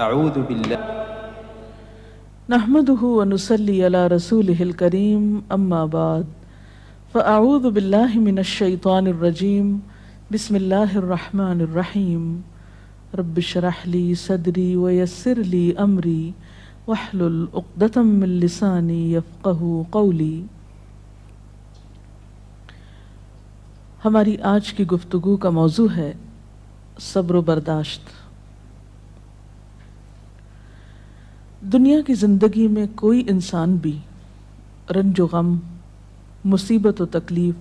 اعوذ باللہ نحمده ونصلي على رسوله الكريم اما بعد فاعوذ بالله من الشيطان الرجيم بسم الله الرحمن الرحيم رب اشرح لي صدري ويسر لي امري واحلل عقدة من لساني يفقهوا قولي۔ ہماری آج کی گفتگو کا موضوع ہے صبر و برداشت۔ دنیا کی زندگی میں کوئی انسان بھی رنج و غم، مصیبت و تکلیف،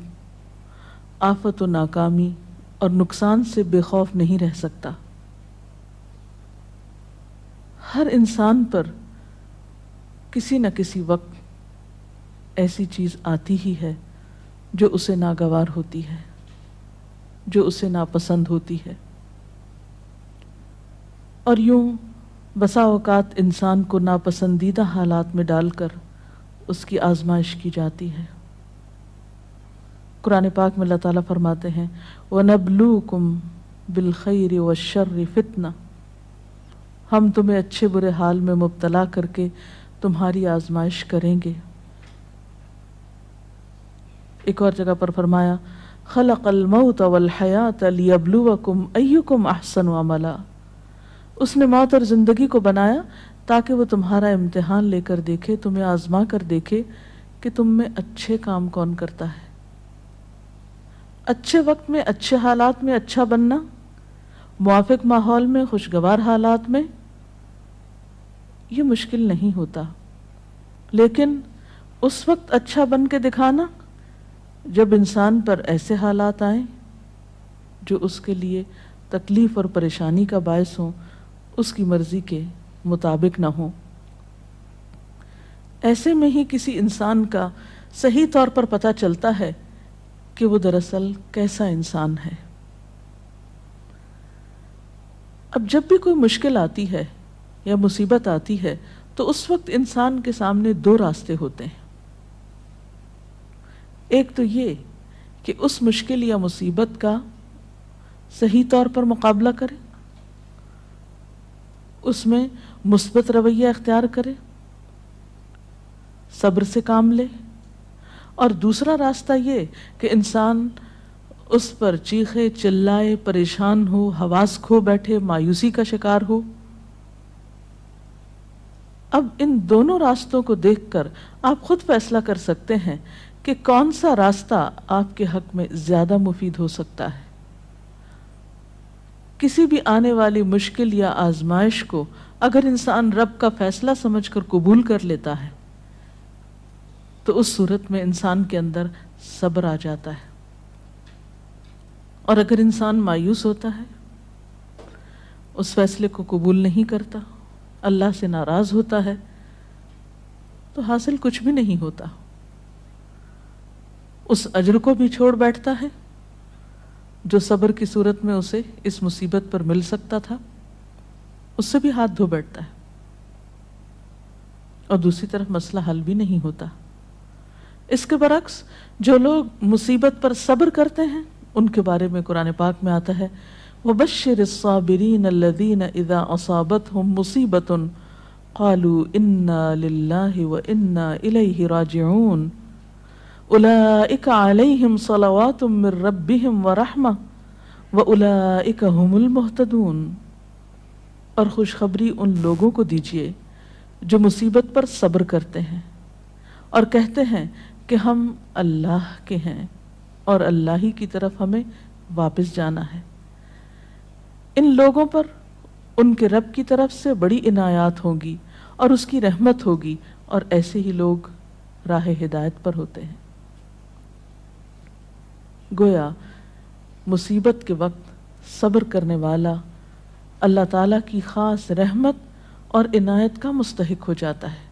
آفت و ناکامی اور نقصان سے بے خوف نہیں رہ سکتا۔ ہر انسان پر کسی نہ کسی وقت ایسی چیز آتی ہی ہے جو اسے ناگوار ہوتی ہے، جو اسے ناپسند ہوتی ہے، اور یوں بسا اوقات انسان کو ناپسندیدہ حالات میں ڈال کر اس کی آزمائش کی جاتی ہے۔ قرآن پاک میں اللہ تعالیٰ فرماتے ہیں وَنَبْلُوكُمْ بِالْخَيْرِ وَالشَّرِّ فِتْنَةً، ہم تمہیں اچھے برے حال میں مبتلا کر کے تمہاری آزمائش کریں گے۔ ایک اور جگہ پر فرمایا خَلَقَ الْمَوْتَ وَالْحَيَاةَ لِيَبْلُوَكُمْ أَيُّكُمْ أَحْسَنُ عَمَلًا، اس نے موت اور زندگی کو بنایا تاکہ وہ تمہارا امتحان لے کر دیکھے، تمہیں آزما کر دیکھے کہ تم میں اچھے کام کون کرتا ہے۔ اچھے وقت میں، اچھے حالات میں اچھا بننا، موافق ماحول میں، خوشگوار حالات میں، یہ مشکل نہیں ہوتا، لیکن اس وقت اچھا بن کے دکھانا جب انسان پر ایسے حالات آئیں جو اس کے لیے تکلیف اور پریشانی کا باعث ہوں، اس کی مرضی کے مطابق نہ ہوں۔ ایسے میں ہی کسی انسان کا صحیح طور پر پتہ چلتا ہے کہ وہ دراصل کیسا انسان ہے۔ اب جب بھی کوئی مشکل آتی ہے یا مصیبت آتی ہے تو اس وقت انسان کے سامنے دو راستے ہوتے ہیں۔ ایک تو یہ کہ اس مشکل یا مصیبت کا صحیح طور پر مقابلہ کرے، اس میں مثبت رویہ اختیار کرے، صبر سے کام لے، اور دوسرا راستہ یہ کہ انسان اس پر چیخے چلائے، پریشان ہو، حواس کھو بیٹھے، مایوسی کا شکار ہو۔ اب ان دونوں راستوں کو دیکھ کر آپ خود فیصلہ کر سکتے ہیں کہ کون سا راستہ آپ کے حق میں زیادہ مفید ہو سکتا ہے۔ کسی بھی آنے والی مشکل یا آزمائش کو اگر انسان رب کا فیصلہ سمجھ کر قبول کر لیتا ہے تو اس صورت میں انسان کے اندر صبر آ جاتا ہے، اور اگر انسان مایوس ہوتا ہے، اس فیصلے کو قبول نہیں کرتا، اللہ سے ناراض ہوتا ہے، تو حاصل کچھ بھی نہیں ہوتا، اس اجر کو بھی چھوڑ بیٹھتا ہے جو صبر کی صورت میں اسے اس مصیبت پر مل سکتا تھا، اس سے بھی ہاتھ دھو بیٹھتا ہے، اور دوسری طرف مسئلہ حل بھی نہیں ہوتا۔ اس کے برعکس جو لوگ مصیبت پر صبر کرتے ہیں ان کے بارے میں قرآن پاک میں آتا ہے وَبَشِّرِ الصَّابِرِينَ الَّذِينَ إِذَا أَصَابَتْهُمْ مُصِيبَةٌ قَالُوا إِنَّا لِلَّهِ وَإِنَّا إِلَيْهِ رَاجِعُونَ أُولَئِكَ عَلَيْهِمْ صَلَوَاتٌ مِّن رَّبِّهِمْ وَرَحْمَةٌ وَأُولَئِكَ هُمُ الْمُهْتَدُونَ، اور خوشخبری ان لوگوں کو دیجیے جو مصیبت پر صبر کرتے ہیں اور کہتے ہیں کہ ہم اللہ کے ہیں اور اللہ ہی کی طرف ہمیں واپس جانا ہے۔ ان لوگوں پر ان کے رب کی طرف سے بڑی عنایات ہوں گی اور اس کی رحمت ہوگی، اور ایسے ہی لوگ راہ ہدایت پر ہوتے ہیں۔ گویا مصیبت کے وقت صبر کرنے والا اللہ تعالیٰ کی خاص رحمت اور عنایت کا مستحق ہو جاتا ہے۔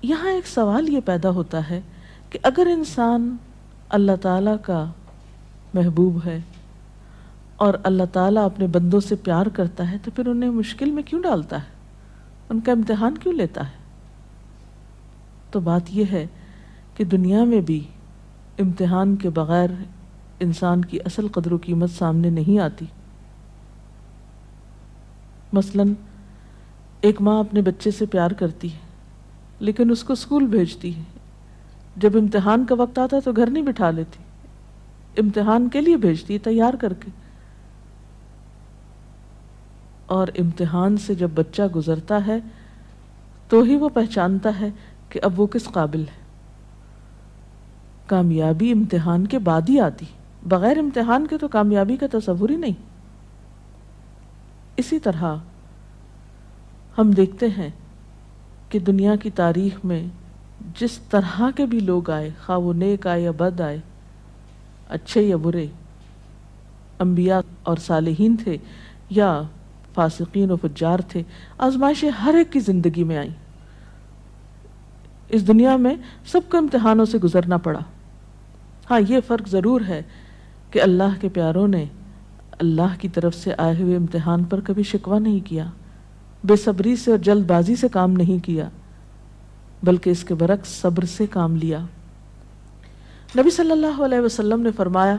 یہاں ایک سوال یہ پیدا ہوتا ہے کہ اگر انسان اللہ تعالیٰ کا محبوب ہے اور اللہ تعالیٰ اپنے بندوں سے پیار کرتا ہے تو پھر انہیں مشکل میں کیوں ڈالتا ہے، ان کا امتحان کیوں لیتا ہے؟ تو بات یہ ہے کہ دنیا میں بھی امتحان کے بغیر انسان کی اصل قدر و قیمت سامنے نہیں آتی۔ مثلاً ایک ماں اپنے بچے سے پیار کرتی ہے لیکن اس کو اسکول بھیجتی ہے، جب امتحان کا وقت آتا ہے تو گھر نہیں بٹھا لیتی، امتحان کے لیے بھیجتی ہے تیار کر کے، اور امتحان سے جب بچہ گزرتا ہے تو ہی وہ پہچانتا ہے کہ اب وہ کس قابل ہے۔ کامیابی امتحان کے بعد ہی آتی، بغیر امتحان کے تو کامیابی کا تصور ہی نہیں۔ اسی طرح ہم دیکھتے ہیں کہ دنیا کی تاریخ میں جس طرح کے بھی لوگ آئے، خواہ وہ نیک آئے یا بد آئے، اچھے یا برے، انبیاء اور صالحین تھے یا فاسقین و فجار تھے، آزمائشیں ہر ایک کی زندگی میں آئیں۔ اس دنیا میں سب کو امتحانوں سے گزرنا پڑا۔ ہاں، یہ فرق ضرور ہے کہ اللہ کے پیاروں نے اللہ کی طرف سے آئے ہوئے امتحان پر کبھی شکوہ نہیں کیا، بے صبری سے اور جلد بازی سے کام نہیں کیا، بلکہ اس کے برعکس صبر سے کام لیا۔ نبی صلی اللہ علیہ وسلم نے فرمایا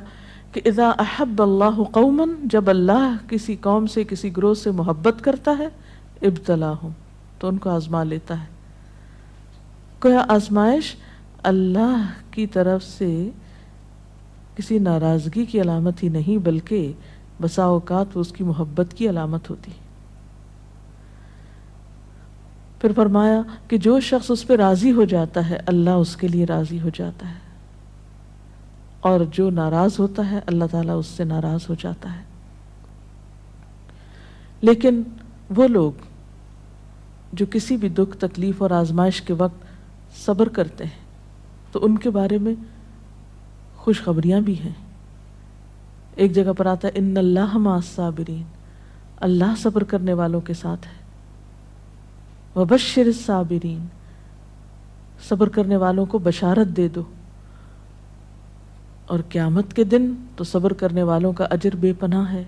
کہ اذا احب اللہ قوما، جب اللہ کسی قوم سے، کسی گروہ سے محبت کرتا ہے، ابتلاہم، تو ان کو آزما لیتا ہے۔ گویا آزمائش اللہ کی طرف سے کسی ناراضگی کی علامت ہی نہیں، بلکہ بسا اوقات وہ اس کی محبت کی علامت ہوتی ہے۔ پھر فرمایا کہ جو شخص اس پہ راضی ہو جاتا ہے اللہ اس کے لیے راضی ہو جاتا ہے، اور جو ناراض ہوتا ہے اللہ تعالیٰ اس سے ناراض ہو جاتا ہے۔ لیکن وہ لوگ جو کسی بھی دکھ، تکلیف اور آزمائش کے وقت صبر کرتے ہیں تو ان کے بارے میں خوشخبریاں بھی ہیں۔ ایک جگہ پر آتا ہے ان اللہ مع الصابرین، اللہ صبر کرنے والوں کے ساتھ ہے۔ وبشر الصابرین، صبر کرنے والوں کو بشارت دے دو۔ اور قیامت کے دن تو صبر کرنے والوں کا اجر بے پناہ ہے۔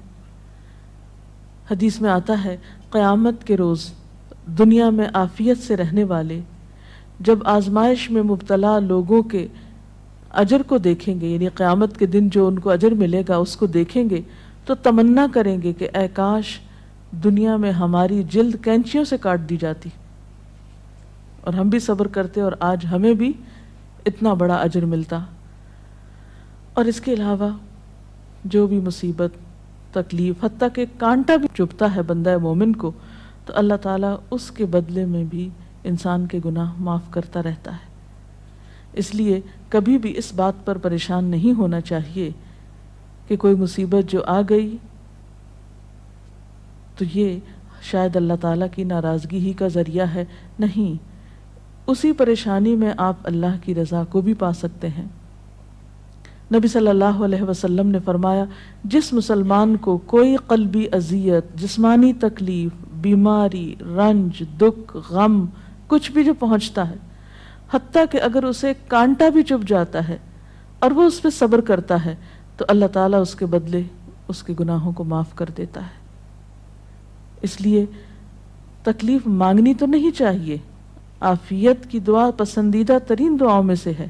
حدیث میں آتا ہے قیامت کے روز دنیا میں عافیت سے رہنے والے جب آزمائش میں مبتلا لوگوں کے اجر کو دیکھیں گے، یعنی قیامت کے دن جو ان کو اجر ملے گا اس کو دیکھیں گے تو تمنا کریں گے کہ اے کاش دنیا میں ہماری جلد کینچیوں سے کاٹ دی جاتی اور ہم بھی صبر کرتے اور آج ہمیں بھی اتنا بڑا اجر ملتا۔ اور اس کے علاوہ جو بھی مصیبت، تکلیف، حتیٰ کہ کانٹا بھی چبھتا ہے بندہ مومن کو تو اللہ تعالیٰ اس کے بدلے میں بھی انسان کے گناہ معاف کرتا رہتا ہے۔ اس لیے کبھی بھی اس بات پر پریشان نہیں ہونا چاہیے کہ کوئی مصیبت جو آ گئی تو یہ شاید اللہ تعالیٰ کی ناراضگی ہی کا ذریعہ ہے۔ نہیں، اسی پریشانی میں آپ اللہ کی رضا کو بھی پا سکتے ہیں۔ نبی صلی اللہ علیہ وسلم نے فرمایا جس مسلمان کو کوئی قلبی اذیت، جسمانی تکلیف، بیماری، رنج، دکھ، غم، کچھ بھی جو پہنچتا ہے، حتیٰ کہ اگر اسے کانٹا بھی چبھ جاتا ہے اور وہ اس پہ صبر کرتا ہے تو اللہ تعالیٰ اس کے بدلے اس کے گناہوں کو معاف کر دیتا ہے۔ اس لیے تکلیف مانگنی تو نہیں چاہیے، عافیت کی دعا پسندیدہ ترین دعاؤں میں سے ہے،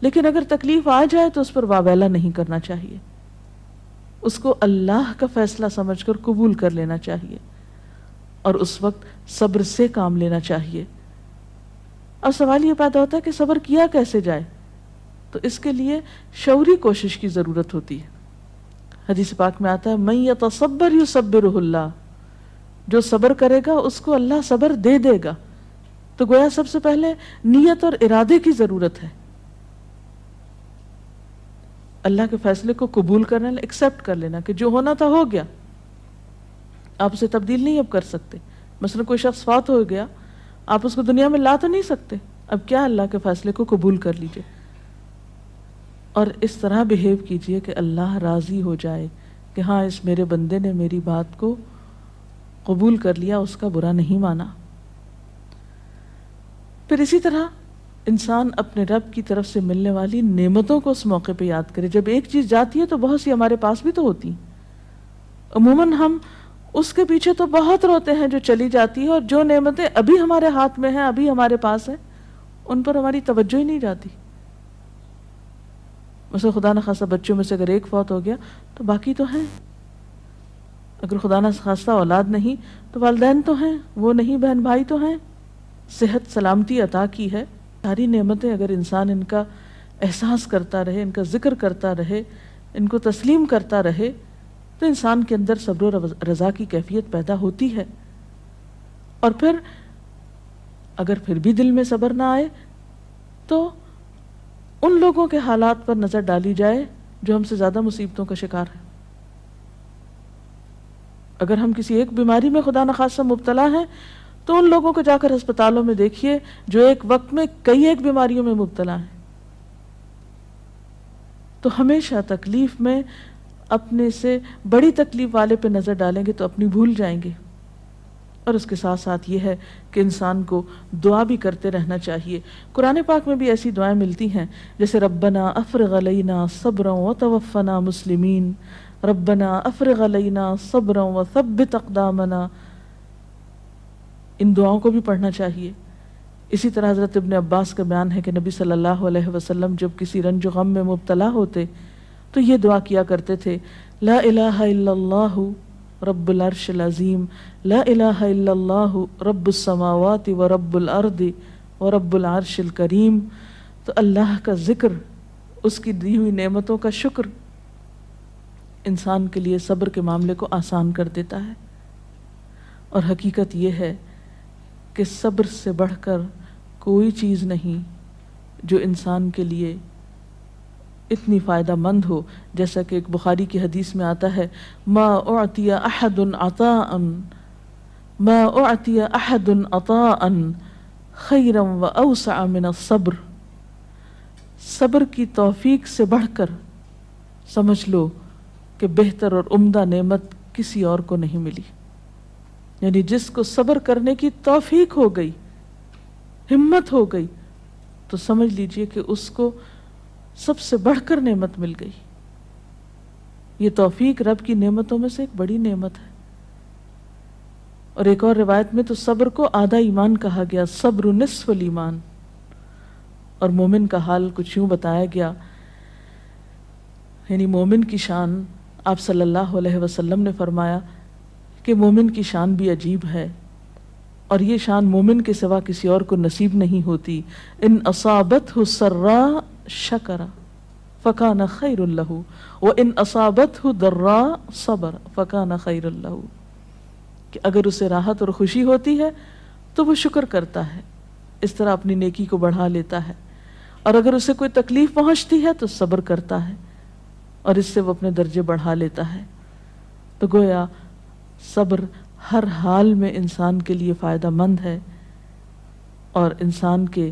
لیکن اگر تکلیف آ جائے تو اس پر واویلا نہیں کرنا چاہیے، اس کو اللہ کا فیصلہ سمجھ کر قبول کر لینا چاہیے اور اس وقت صبر سے کام لینا چاہیے۔ اب سوال یہ پیدا ہوتا ہے کہ صبر کیا کیسے جائے؟ تو اس کے لیے شعوری کوشش کی ضرورت ہوتی ہے۔ حدیث پاک میں آتا ہے من یتصبر یصبرہ اللہ، جو صبر کرے گا اس کو اللہ صبر دے دے گا۔ تو گویا سب سے پہلے نیت اور ارادے کی ضرورت ہے، اللہ کے فیصلے کو قبول کرنا، ایکسپٹ کر لینا کہ جو ہونا تھا ہو گیا، آپ اسے تبدیل نہیں اب کر سکتے۔ مثلا کوئی شخص فوت ہو گیا، آپ اس کو دنیا میں لا تو نہیں سکتے، اب کیا اللہ کے فیصلے کو قبول کر لیجئے اور اس طرح بہیو کیجئے کہ اللہ راضی ہو جائے کہ ہاں اس میرے بندے نے میری بات کو قبول کر لیا، اس کا برا نہیں مانا۔ پھر اسی طرح انسان اپنے رب کی طرف سے ملنے والی نعمتوں کو اس موقع پہ یاد کرے۔ جب ایک چیز جاتی ہے تو بہت سی ہمارے پاس بھی تو ہوتی ہیں، عموماً ہم اس کے پیچھے تو بہت روتے ہیں جو چلی جاتی ہے، اور جو نعمتیں ابھی ہمارے ہاتھ میں ہیں، ابھی ہمارے پاس ہیں، ان پر ہماری توجہ ہی نہیں جاتی۔ مثلا خدا نخواستہ بچوں میں سے اگر ایک فوت ہو گیا تو باقی تو ہیں۔ اگر خدا نہ خواستہ اولاد نہیں تو والدین تو ہیں، وہ نہیں بہن بھائی تو ہیں، صحت سلامتی عطا کی ہے، ساری نعمتیں اگر انسان ان کا احساس کرتا رہے، ان کا ذکر کرتا رہے، ان کو تسلیم کرتا رہے، تو انسان کے اندر صبر و رضا کی کیفیت پیدا ہوتی ہے۔ اور پھر اگر پھر بھی دل میں صبر نہ آئے تو ان لوگوں کے حالات پر نظر ڈالی جائے جو ہم سے زیادہ مصیبتوں کا شکار ہیں۔ اگر ہم کسی ایک بیماری میں خدا نخواستہ مبتلا ہیں تو ان لوگوں کو جا کر ہسپتالوں میں دیکھیے جو ایک وقت میں کئی ایک بیماریوں میں مبتلا ہیں۔ تو ہمیشہ تکلیف میں اپنے سے بڑی تکلیف والے پہ نظر ڈالیں گے تو اپنی بھول جائیں گے۔ اور اس کے ساتھ ساتھ یہ ہے کہ انسان کو دعا بھی کرتے رہنا چاہیے۔ قرآن پاک میں بھی ایسی دعائیں ملتی ہیں جیسے ربنا افرغ علینا صبرا وتوفنا مسلمین، ربنا افرغ علینا صبرا وثبت اقدامنا، ان دعاؤں کو بھی پڑھنا چاہیے۔ اسی طرح حضرت ابن عباس کا بیان ہے کہ نبی صلی اللہ علیہ وسلم جب کسی رنج و غم میں مبتلا ہوتے تو یہ دعا کیا کرتے تھے، لا الہ الا اللہ رب العرش العظیم، لا الہ الا اللہ رب السماوات و رب الارض و رب العرش الکریم۔ تو اللہ کا ذکر، اس کی دی ہوئی نعمتوں کا شکر انسان کے لیے صبر کے معاملے کو آسان کر دیتا ہے۔ اور حقیقت یہ ہے کہ صبر سے بڑھ کر کوئی چیز نہیں جو انسان کے لیے اتنی فائدہ مند ہو، جیسا کہ ایک بخاری کی حدیث میں آتا ہے، ما اعطی احد عطاء ما اعطی احد عطاء خیرا واوسع من الصبر۔ صبر کی توفیق سے بڑھ کر سمجھ لو کہ بہتر اور عمدہ نعمت کسی اور کو نہیں ملی۔ یعنی جس کو صبر کرنے کی توفیق ہو گئی، ہمت ہو گئی، تو سمجھ لیجئے کہ اس کو سب سے بڑھ کر نعمت مل گئی۔ یہ توفیق رب کی نعمتوں میں سے ایک بڑی نعمت ہے۔ اور ایک اور روایت میں تو صبر کو آدھا ایمان کہا گیا، صبر نصف الایمان۔ اور مومن کا حال کچھ یوں بتایا گیا، یعنی مومن کی شان، آپ صلی اللہ علیہ وسلم نے فرمایا کہ مومن کی شان بھی عجیب ہے، اور یہ شان مومن کے سوا کسی اور کو نصیب نہیں ہوتی۔ ان اصابتہ سراء شکر فکان خیر لہ وان اصابتہ ضراء صبر فکان خیر لہ، کہ اگر اسے راحت اور خوشی ہوتی ہے تو وہ شکر کرتا ہے، اس طرح اپنی نیکی کو بڑھا لیتا ہے، اور اگر اسے کوئی تکلیف پہنچتی ہے تو صبر کرتا ہے، اور اس سے وہ اپنے درجے بڑھا لیتا ہے۔ تو گویا صبر ہر حال میں انسان کے لیے فائدہ مند ہے اور انسان کے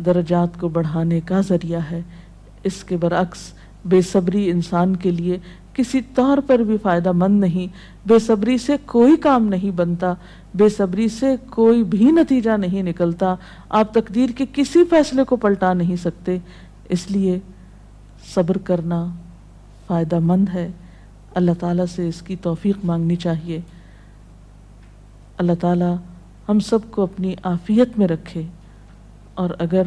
درجات کو بڑھانے کا ذریعہ ہے۔ اس کے برعکس بے صبری انسان کے لیے کسی طور پر بھی فائدہ مند نہیں۔ بے صبری سے کوئی کام نہیں بنتا، بے صبری سے کوئی بھی نتیجہ نہیں نکلتا، آپ تقدیر کے کسی فیصلے کو پلٹا نہیں سکتے۔ اس لیے صبر کرنا فائدہ مند ہے۔ اللہ تعالیٰ سے اس کی توفیق مانگنی چاہیے۔ اللہ تعالیٰ ہم سب کو اپنی عافیت میں رکھے، اور اگر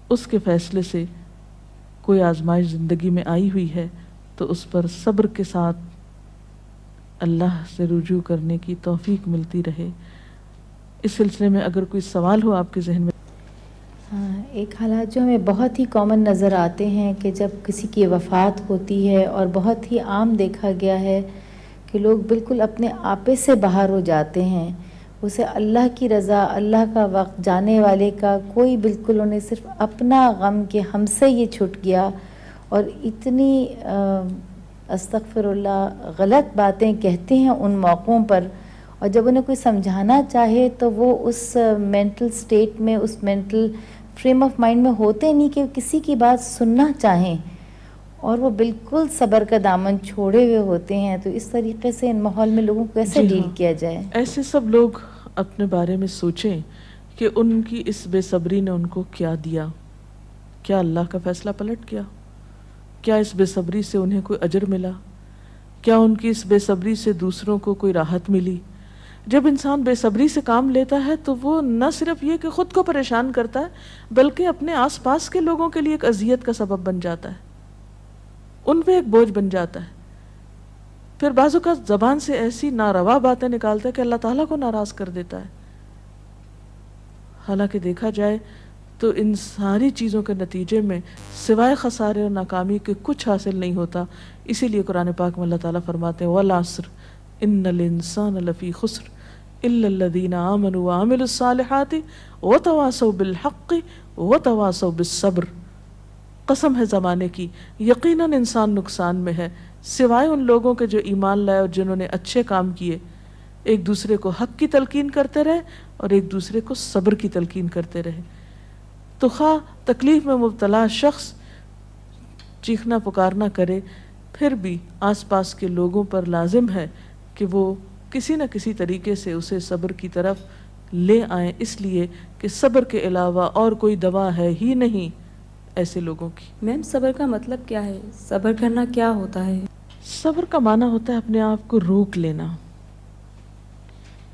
اس کے فیصلے سے کوئی آزمائش زندگی میں آئی ہوئی ہے تو اس پر صبر کے ساتھ اللہ سے رجوع کرنے کی توفیق ملتی رہے۔ اس سلسلے میں اگر کوئی سوال ہو آپ کے ذہن میں۔ ایک حالات جو ہمیں بہت ہی کامن نظر آتے ہیں کہ جب کسی کی وفات ہوتی ہے، اور بہت ہی عام دیکھا گیا ہے کہ لوگ بالکل اپنے آپے سے باہر ہو جاتے ہیں، اسے اللہ کی رضا، اللہ کا وقت، جانے والے کا کوئی بالکل انہیں صرف اپنا غم کہ ہم سے یہ چھٹ گیا، اور اتنی استغفر اللہ غلط باتیں کہتے ہیں ان موقعوں پر، اور جب انہیں کوئی سمجھانا چاہے تو وہ اس مینٹل سٹیٹ میں، اس مینٹل فریم آف مائنڈ میں ہوتے نہیں کہ کسی کی بات سننا چاہیں، اور وہ بالکل صبر کا دامن چھوڑے ہوئے ہوتے ہیں۔ تو اس طریقے سے ان ماحول میں لوگوں کو کیسے ڈیل کیا جائے؟ ایسے سب لوگ اپنے بارے میں سوچیں کہ ان کی اس بے صبری نے ان کو کیا دیا؟ کیا اللہ کا فیصلہ پلٹ گیا؟ کیا اس بے صبری سے انہیں کوئی اجر ملا؟ کیا ان کی اس بے صبری سے دوسروں کو کوئی راحت ملی؟ جب انسان بے صبری سے کام لیتا ہے تو وہ نہ صرف یہ کہ خود کو پریشان کرتا ہے بلکہ اپنے آس پاس کے لوگوں کے لیے ایک اذیت کا سبب بن جاتا ہے، ان پہ ایک بوجھ بن جاتا ہے۔ پھر بعض اوقات زبان سے ایسی ناروا باتیں نکالتا ہے کہ اللہ تعالیٰ کو ناراض کر دیتا ہے. حالانکہ دیکھا جائے تو ان ساری چیزوں کے نتیجے میں سوائے خسارے اور ناکامی کے کچھ حاصل نہیں ہوتا. اسی لیے قرآن پاک میں اللہ تعالیٰ فرماتے ہیں وَالْعَصْرِ إِنَّ الْإِنسَانَ لَفِي خُسْرٍ إِلَّا الَّذِينَ آمَنُوا وَعَمِلُوا الصَّالِحَاتِ وَتَوَاصَوْا بِالْحَقِّ وَتَوَاصَوْا بِالصَّبْرِ. قسم ہے زمانے کی، یقیناً انسان نقصان میں ہے سوائے ان لوگوں کے جو ایمان لائے اور جنہوں نے اچھے کام کیے، ایک دوسرے کو حق کی تلقین کرتے رہے اور ایک دوسرے کو صبر کی تلقین کرتے رہے. تو خواہ تکلیف میں مبتلا شخص چیخنا پکارنا کرے، پھر بھی آس پاس کے لوگوں پر لازم ہے کہ وہ کسی نہ کسی طریقے سے اسے صبر کی طرف لے آئیں، اس لیے کہ صبر کے علاوہ اور کوئی دوا ہے ہی نہیں ایسے لوگوں کی. میم صبر کا مطلب کیا ہے؟ صبر کرنا کیا ہوتا ہے؟ صبر کا معنی ہوتا ہے اپنے آپ کو روک لینا،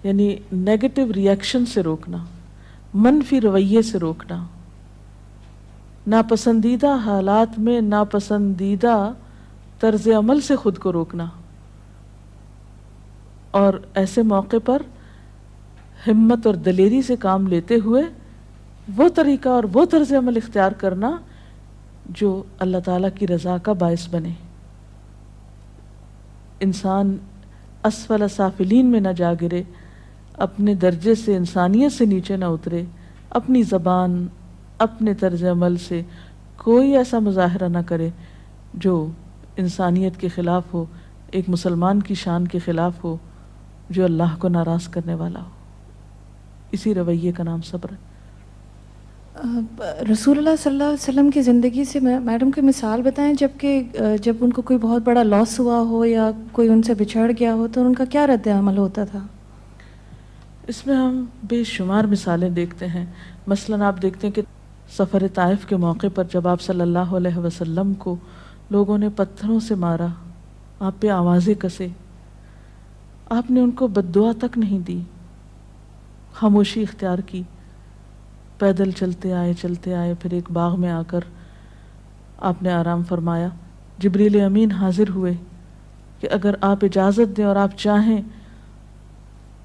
یعنی نیگیٹو ریئیکشن سے روکنا، منفی رویے سے روکنا، ناپسندیدہ حالات میں ناپسندیدہ طرز عمل سے خود کو روکنا، اور ایسے موقع پر ہمت اور دلیری سے کام لیتے ہوئے وہ طریقہ اور وہ طرز عمل اختیار کرنا جو اللہ تعالیٰ کی رضا کا باعث بنے. انسان اسفل سافلین میں نہ جا گرے، اپنے درجے سے انسانیت سے نیچے نہ اترے، اپنی زبان اپنے طرز عمل سے کوئی ایسا مظاہرہ نہ کرے جو انسانیت کے خلاف ہو، ایک مسلمان کی شان کے خلاف ہو، جو اللہ کو ناراض کرنے والا ہو. اسی رویے کا نام صبر ہے. رسول اللہ صلی اللہ علیہ وسلم کی زندگی سے میڈم کی مثال بتائیں، جب ان کو کوئی بہت بڑا لاس ہوا ہو یا کوئی ان سے بچھڑ گیا ہو تو ان کا کیا رد عمل ہوتا تھا؟ اس میں ہم بے شمار مثالیں دیکھتے ہیں. مثلا آپ دیکھتے ہیں کہ سفر طائف کے موقع پر جب آپ صلی اللہ علیہ وسلم کو لوگوں نے پتھروں سے مارا، آپ پہ آوازیں کسے، آپ نے ان کو بد دعا تک نہیں دی، خاموشی اختیار کی، پیدل چلتے آئے، پھر ایک باغ میں آ کر آپ نے آرام فرمایا. جبریل امین حاضر ہوئے کہ اگر آپ اجازت دیں اور آپ چاہیں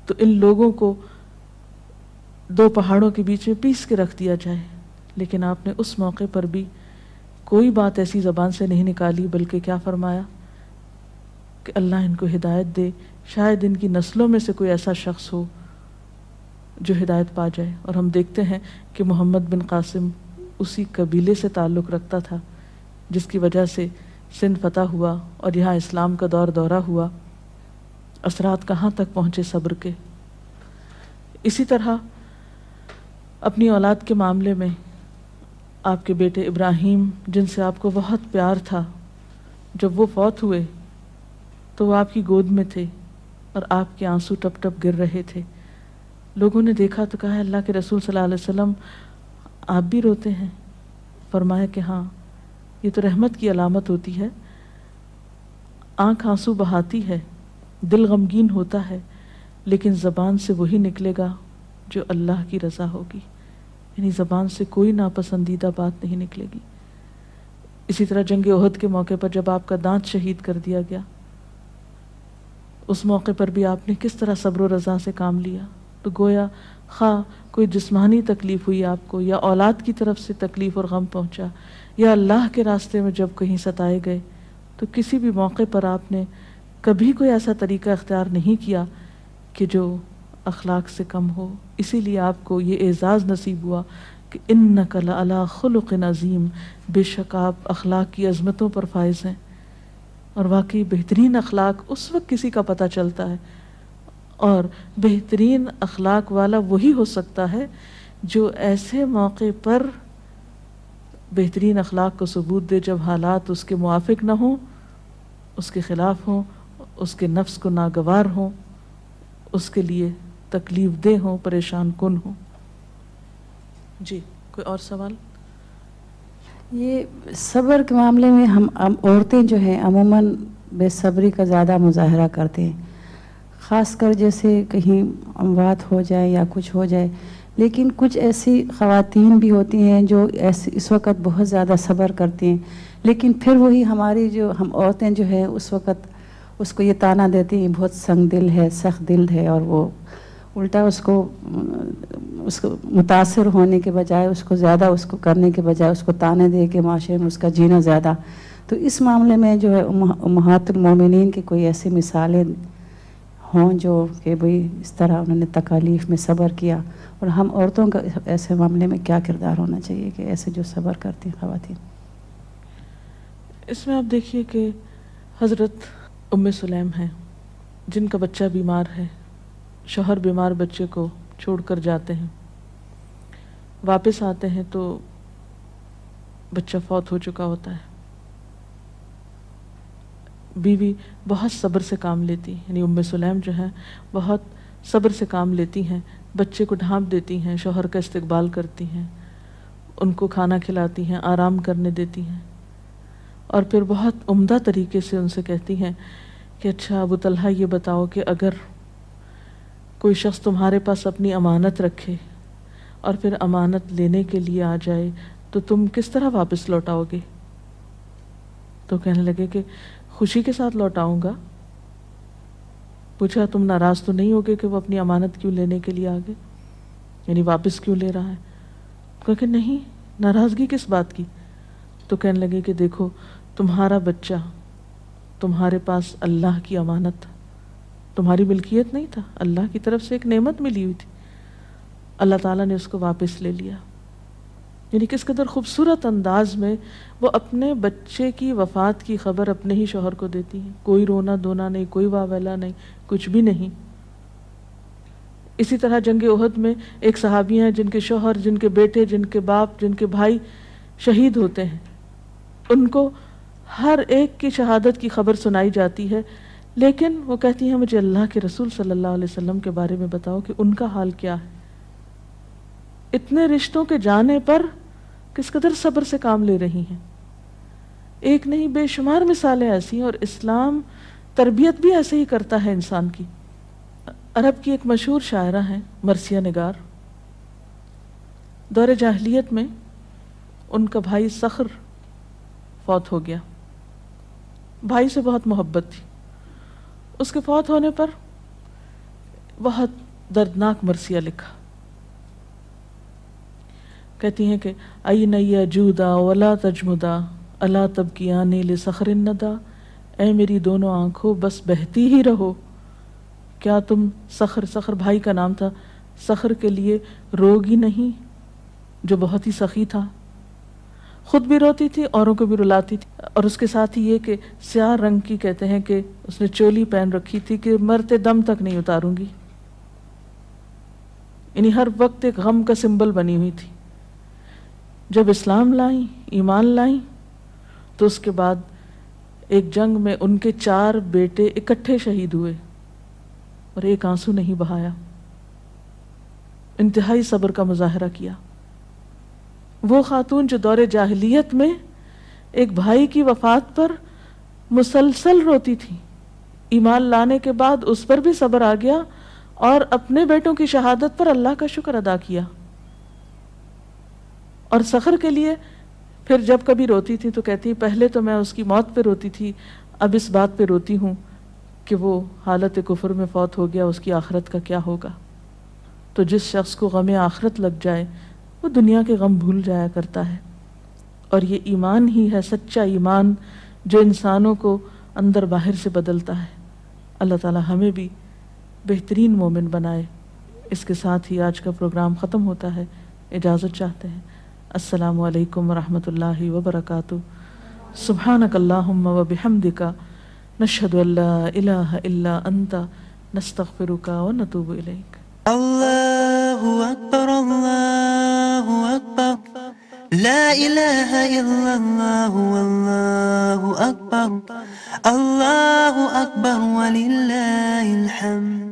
تو ان لوگوں کو دو پہاڑوں کے بیچ میں پیس کے رکھ دیا جائے. لیکن آپ نے اس موقع پر بھی کوئی بات ایسی زبان سے نہیں نکالی، بلکہ کیا فرمایا کہ اللہ ان کو ہدایت دے، شاید ان کی نسلوں میں سے کوئی ایسا شخص ہو جو ہدایت پا جائے. اور ہم دیکھتے ہیں کہ محمد بن قاسم اسی قبیلے سے تعلق رکھتا تھا جس کی وجہ سے سندھ فتح ہوا اور یہاں اسلام کا دورہ ہوا. اثرات کہاں تک پہنچے صبر کے. اسی طرح اپنی اولاد کے معاملے میں آپ کے بیٹے ابراہیم، جن سے آپ کو بہت پیار تھا، جب وہ فوت ہوئے تو وہ آپ کی گود میں تھے اور آپ کے آنسو ٹپ ٹپ گر رہے تھے. لوگوں نے دیکھا تو کہا اللہ کے رسول صلی اللہ علیہ وسلم آپ بھی روتے ہیں؟ فرمایا کہ ہاں، یہ تو رحمت کی علامت ہوتی ہے. آنکھ آنسو بہاتی ہے، دل غمگین ہوتا ہے، لیکن زبان سے وہی نکلے گا جو اللہ کی رضا ہوگی، یعنی زبان سے کوئی ناپسندیدہ بات نہیں نکلے گی. اسی طرح جنگ احد کے موقع پر جب آپ کا دانت شہید کر دیا گیا، اس موقع پر بھی آپ نے کس طرح صبر و رضا سے کام لیا. تو گویا خواہ کوئی جسمانی تکلیف ہوئی آپ کو، یا اولاد کی طرف سے تکلیف اور غم پہنچا، یا اللہ کے راستے میں جب کہیں ستائے گئے، تو کسی بھی موقع پر آپ نے کبھی کوئی ایسا طریقہ اختیار نہیں کیا کہ جو اخلاق سے کم ہو. اسی لیے آپ کو یہ اعزاز نصیب ہوا کہ انک لعلی خلق عظیم، بے شک آپ اخلاق کی عظمتوں پر فائز ہیں. اور واقعی بہترین اخلاق اس وقت کسی کا پتہ چلتا ہے، اور بہترین اخلاق والا وہی ہو سکتا ہے جو ایسے موقع پر بہترین اخلاق کو ثبوت دے جب حالات اس کے موافق نہ ہوں، اس کے خلاف ہوں، اس کے نفس کو ناگوار ہوں، اس کے لیے تکلیف دہ ہوں، پریشان کن ہوں. جی کوئی اور سوال؟ یہ صبر کے معاملے میں ہم عورتیں جو ہیں عموماً بے صبری کا زیادہ مظاہرہ کرتے ہیں، خاص کر جیسے کہیں اموات ہو جائے یا کچھ ہو جائے. لیکن کچھ ایسی خواتین بھی ہوتی ہیں جو اس وقت بہت زیادہ صبر کرتی ہیں، لیکن پھر وہی ہماری جو ہم عورتیں جو ہے اس وقت اس کو یہ تانا دیتی ہیں بہت سنگ دل ہے، سخت دل ہے، اور وہ الٹا اس کو متاثر ہونے کے بجائے، اس کو زیادہ اس کو کرنے کے بجائے اس کو تانے دے کے معاشرے میں اس کا جینا زیادہ. تو اس معاملے میں جو ہے امہات المومنین کی کوئی ایسی مثالیں ہوں جو کہ بھئی اس طرح انہوں نے تکالیف میں صبر کیا، اور ہم عورتوں کا ایسے معاملے میں کیا کردار ہونا چاہیے کہ ایسے جو صبر کرتی ہیں خواتین. اس میں آپ دیکھیے کہ حضرت ام سلیم ہیں جن کا بچہ بیمار ہے، شوہر بیمار بچے کو چھوڑ کر جاتے ہیں، واپس آتے ہیں تو بچہ فوت ہو چکا ہوتا ہے. بیوی بہت صبر سے کام لیتی، یعنی ام سلیم جو ہیں بہت صبر سے کام لیتی ہیں، بچے کو ڈھانپ دیتی ہیں، شوہر کا استقبال کرتی ہیں، ان کو کھانا کھلاتی ہیں، آرام کرنے دیتی ہیں، اور پھر بہت عمدہ طریقے سے ان سے کہتی ہیں کہ اچھا ابو طلحہ یہ بتاؤ کہ اگر کوئی شخص تمہارے پاس اپنی امانت رکھے اور پھر امانت لینے کے لیے آ جائے تو تم کس طرح واپس لوٹاؤ گے؟ تو کہنے لگے کہ خوشی کے ساتھ لوٹاؤں گا. پوچھا تم ناراض تو نہیں ہوگے کہ وہ اپنی امانت کیوں لینے کے لیے آگے، یعنی واپس کیوں لے رہا ہے؟ کہا کہ نہیں، ناراضگی کس بات کی؟ تو کہنے لگے کہ دیکھو تمہارا بچہ تمہارے پاس اللہ کی امانت تھا، تمہاری ملکیت نہیں تھا، اللہ کی طرف سے ایک نعمت ملی ہوئی تھی، اللہ تعالیٰ نے اس کو واپس لے لیا. یعنی کس قدر خوبصورت انداز میں وہ اپنے بچے کی وفات کی خبر اپنے ہی شوہر کو دیتی ہیں، کوئی رونا دھونا نہیں، کوئی واویلا نہیں، کچھ بھی نہیں. اسی طرح جنگ احد میں ایک صحابی ہیں جن کے شوہر، جن کے بیٹے، جن کے باپ، جن کے بھائی شہید ہوتے ہیں، ان کو ہر ایک کی شہادت کی خبر سنائی جاتی ہے، لیکن وہ کہتی ہیں مجھے اللہ کے رسول صلی اللہ علیہ وسلم کے بارے میں بتاؤ کہ ان کا حال کیا ہے. اتنے رشتوں کے جانے پر کس قدر صبر سے کام لے رہی ہیں. ایک نہیں بے شمار مثالیں ایسی ہیں، اور اسلام تربیت بھی ایسے ہی کرتا ہے انسان کی. عرب کی ایک مشہور شاعرہ ہیں مرثیہ نگار. دور جاہلیت میں ان کا بھائی صخر فوت ہو گیا، بھائی سے بہت محبت تھی. اس کے فوت ہونے پر بہت دردناک مرثیہ لکھا. کہتی ہیں کہ عینی جودا ولا تجمدا الا تبکیانی لصخر الندی، اے میری دونوں آنکھوں بس بہتی ہی رہو، کیا تم صخر بھائی کا نام تھا، صخر کے لیے روگی نہیں جو بہت ہی سخی تھا، خود بھی روتی تھی اوروں کو بھی رلاتی تھی. اور اس کے ساتھ ہی یہ کہ سیاہ رنگ کی کہتے ہیں کہ اس نے چولی پہن رکھی تھی کہ مرتے دم تک نہیں اتاروں گی، یعنی ہر وقت ایک غم کا سمبل بنی ہوئی تھی. جب اسلام لائیں، ایمان لائیں، تو اس کے بعد ایک جنگ میں ان کے 4 بیٹے اکٹھے شہید ہوئے اور ایک آنسو نہیں بہایا. انتہائی صبر کا مظاہرہ کیا. وہ خاتون جو دور جاہلیت میں ایک بھائی کی وفات پر مسلسل روتی تھی، ایمان لانے کے بعد اس پر بھی صبر آ گیا اور اپنے بیٹوں کی شہادت پر اللہ کا شکر ادا کیا. اور صخر کے لیے پھر جب کبھی روتی تھی تو کہتی پہلے تو میں اس کی موت پہ روتی تھی، اب اس بات پہ روتی ہوں کہ وہ حالت کفر میں فوت ہو گیا، اس کی آخرت کا کیا ہوگا. تو جس شخص کو غم آخرت لگ جائے وہ دنیا کے غم بھول جایا کرتا ہے. اور یہ ایمان ہی ہے سچا ایمان جو انسانوں کو اندر باہر سے بدلتا ہے. اللہ تعالی ہمیں بھی بہترین مومن بنائے. اس کے ساتھ ہی آج کا پروگرام ختم ہوتا ہے. اجازت چاہتے ہیں. السلام علیکم ورحمۃ اللہ وبرکاتہ. سبحانک اللہم وبحمدک، نشہد ان لا الہ الا انت، نستغفرک ونتوب الیک. اللہ اکبر اللہ اکبر، لا الہ الا اللہ واللہ اکبر، اللہ اکبر وللہ الحمد.